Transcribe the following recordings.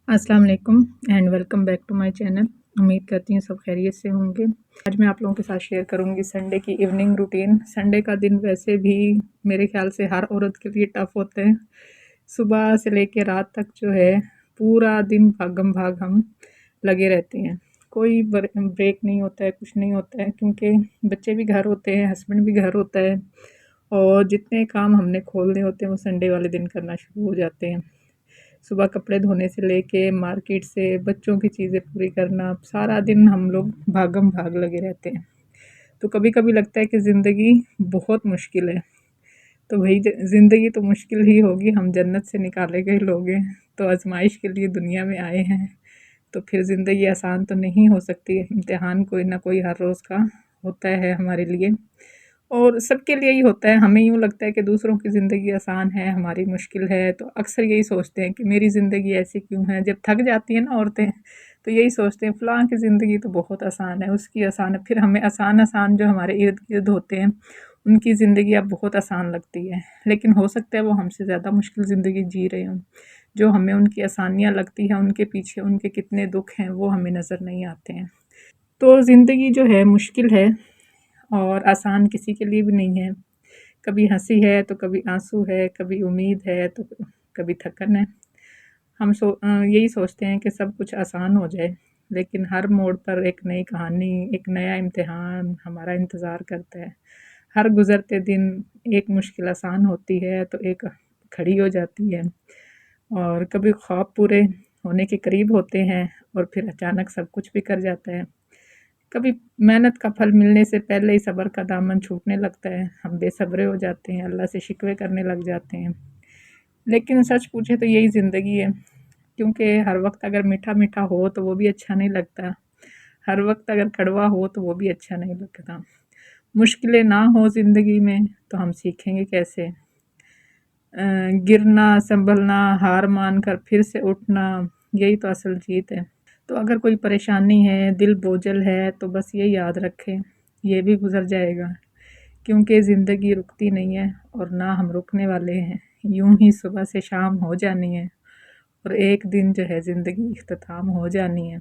अस्सलाम वालेकुम and welcome back to my channel. उम्मीद करती हूँ सब खैरियत से होंगे। आज मैं आप लोगों के साथ शेयर करूँगी संडे की इवनिंग रूटीन। संडे का दिन वैसे भी मेरे ख्याल से हर औरत के लिए टफ़ होते हैं। सुबह से लेकर रात तक जो है पूरा दिन भागम भाग हम लगे रहते हैं। कोई ब्रेक नहीं होता है, कुछ नहीं होता है, क्योंकि बच्चे भी घर होते हैं, हस्बैंड भी घर होता है और जितने काम हमने खोलने होते हैं वो संडे वाले दिन करना शुरू हो जाते हैं। सुबह कपड़े धोने से लेके मार्केट से बच्चों की चीज़ें पूरी करना, सारा दिन हम लोग भागम भाग लगे रहते हैं। तो कभी कभी लगता है कि ज़िंदगी बहुत मुश्किल है। तो भाई ज़िंदगी तो मुश्किल ही होगी, हम जन्नत से निकाले गए लोग हैं, तो आजमाइश के लिए दुनिया में आए हैं। तो फिर ज़िंदगी आसान तो नहीं हो सकती, इम्तिहान कोई ना कोई हर रोज़ का होता है हमारे लिए और सबके लिए ही होता है। हमें यूँ लगता है कि दूसरों की ज़िंदगी आसान है, हमारी मुश्किल है, तो अक्सर यही सोचते हैं कि मेरी ज़िंदगी ऐसी क्यों है। जब थक जाती है ना औरतें, तो यही सोचते हैं फ़लाँ की ज़िंदगी तो बहुत आसान है, उसकी आसान है। फिर हमें आसान जो हमारे इर्द-गिर्द होते हैं, उनकी ज़िंदगी अब बहुत आसान लगती है। लेकिन हो सकता है वो हमसे ज़्यादा मुश्किल ज़िंदगी जी रहे हों। जो हमें उनकी आसानियाँ लगती हैं, उनके पीछे उनके कितने दुःख हैं, वो हमें नज़र नहीं आते हैं। तो ज़िंदगी जो है मुश्किल है और आसान किसी के लिए भी नहीं है। कभी हँसी है तो कभी आंसू है, कभी उम्मीद है तो कभी थकन है। यही सोचते हैं कि सब कुछ आसान हो जाए, लेकिन हर मोड़ पर एक नई कहानी, एक नया इम्तिहान हमारा इंतज़ार करता है। हर गुज़रते दिन एक मुश्किल आसान होती है तो एक खड़ी हो जाती है और कभी ख्वाब पूरे होने के करीब होते हैं और फिर अचानक सब कुछ बिखर जाता है। कभी मेहनत का फल मिलने से पहले ही सब्र का दामन छूटने लगता है, हम बेसब्रे हो जाते हैं, अल्लाह से शिकवे करने लग जाते हैं। लेकिन सच पूछे तो यही ज़िंदगी है, क्योंकि हर वक्त अगर मीठा मीठा हो तो वो भी अच्छा नहीं लगता, हर वक्त अगर कड़वा हो तो वो भी अच्छा नहीं लगता। मुश्किलें ना हो ज़िंदगी में तो हम सीखेंगे कैसे। गिरना, संभलना, हार मान कर फिर से उठना, यही तो असल जीत है। तो अगर कोई परेशानी है, दिल बोझल है, तो बस ये याद रखें, ये भी गुज़र जाएगा, क्योंकि ज़िंदगी रुकती नहीं है और ना हम रुकने वाले हैं। यूं ही सुबह से शाम हो जानी है और एक दिन जो है ज़िंदगी इख्तिताम हो जानी है।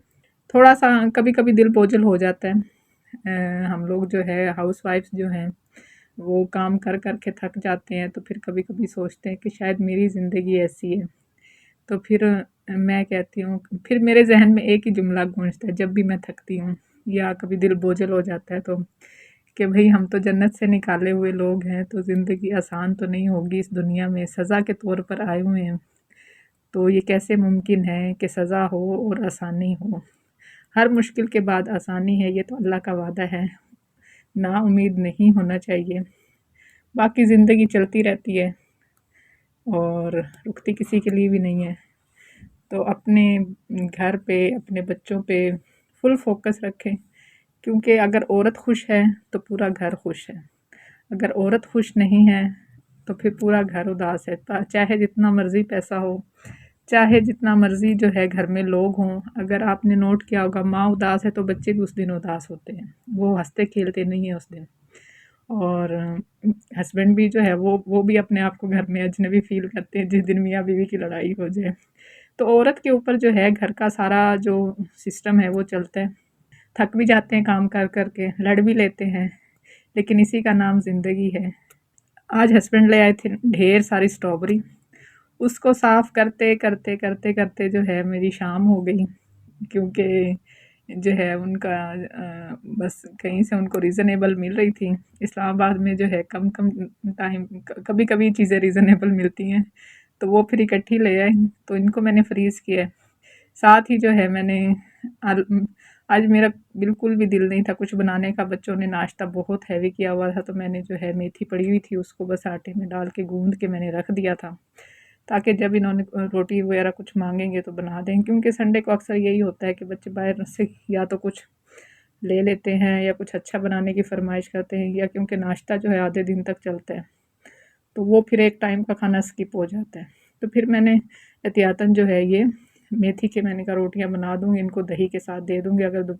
थोड़ा सा कभी कभी दिल बोझल हो जाता है। हम लोग जो है हाउस वाइफ्स जो हैं वो काम कर कर के थक जाते हैं, तो फिर कभी कभी सोचते हैं कि शायद मेरी ज़िंदगी ऐसी है। तो फिर मैं कहती हूँ, फिर मेरे ज़हन में एक ही जुमला गूंजता है जब भी मैं थकती हूँ या कभी दिल बोझल हो जाता है, तो कि भाई हम तो जन्नत से निकाले हुए लोग हैं, तो ज़िंदगी आसान तो नहीं होगी, इस दुनिया में सज़ा के तौर पर आए हुए हैं। तो ये कैसे मुमकिन है कि सज़ा हो और आसानी हो। हर मुश्किल के बाद आसानी है, ये तो अल्लाह का वादा है। ना उम्मीद नहीं होना चाहिए। बाकी ज़िंदगी चलती रहती है और रुकती किसी के लिए भी नहीं है। तो अपने घर पे, अपने बच्चों पे फुल फोकस रखें, क्योंकि अगर औरत खुश है तो पूरा घर खुश है। अगर औरत खुश नहीं है तो फिर पूरा घर उदास है। चाहे जितना मर्ज़ी पैसा हो, चाहे जितना मर्ज़ी जो है घर में लोग हों, अगर आपने नोट किया होगा माँ उदास है तो बच्चे भी उस दिन उदास होते हैं, वो हंसते खेलते नहीं है उस दिन। और हस्बैंड भी जो है वो भी अपने आप को घर में अजनबी फ़ील करते हैं जिस दिन मियाँ बीवी की लड़ाई हो जाए। तो औरत के ऊपर जो है घर का सारा जो सिस्टम है वो चलता है। थक भी जाते हैं काम कर कर के, लड़ भी लेते हैं, लेकिन इसी का नाम ज़िंदगी है। आज हस्बैंड ले आए थे ढेर सारी स्ट्रॉबेरी, उसको साफ़ करते करते करते करते जो है मेरी शाम हो गई, क्योंकि जो है उनका बस कहीं से उनको रीज़नेबल मिल रही थी। इस्लामाबाद में जो है कम कम टाइम कभी कभी चीज़ें रीज़नेबल मिलती हैं, तो वो फिर इकट्ठी ले आए, तो इनको मैंने फ्रीज़ किया है। साथ ही जो है मैंने आल आज मेरा बिल्कुल भी दिल नहीं था कुछ बनाने का, बच्चों ने नाश्ता बहुत हैवी किया हुआ था, तो मैंने जो है मेथी पड़ी हुई थी उसको बस आटे में डाल के गूँध के मैंने रख दिया था, ताकि जब इन्होंने रोटी वगैरह कुछ माँगेंगे तो बना दें। क्योंकि संडे को अक्सर यही होता है कि बच्चे बाहर से या तो कुछ ले लेते हैं या कुछ अच्छा बनाने की फ़रमाइश करते हैं, या क्योंकि नाश्ता जो है आधे दिन तक चलता है, तो वो फिर एक टाइम का खाना स्किप हो जाता है। तो फिर मैंने एहतियातन जो है ये मेथी के मैंने कहा रोटियाँ बना दूँगी, इनको दही के साथ दे दूँगी अगर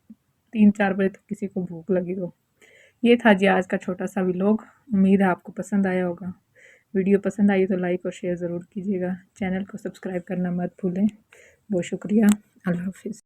3-4 बजे तक किसी को भूख लगी तो। ये था जी आज का छोटा-सा व्लॉग। उम्मीद है आपको पसंद आया होगा। वीडियो पसंद आई तो लाइक और शेयर ज़रूर कीजिएगा। चैनल को सब्सक्राइब करना मत भूलें। बहुत शुक्रिया। अल्लाह हाफिज़।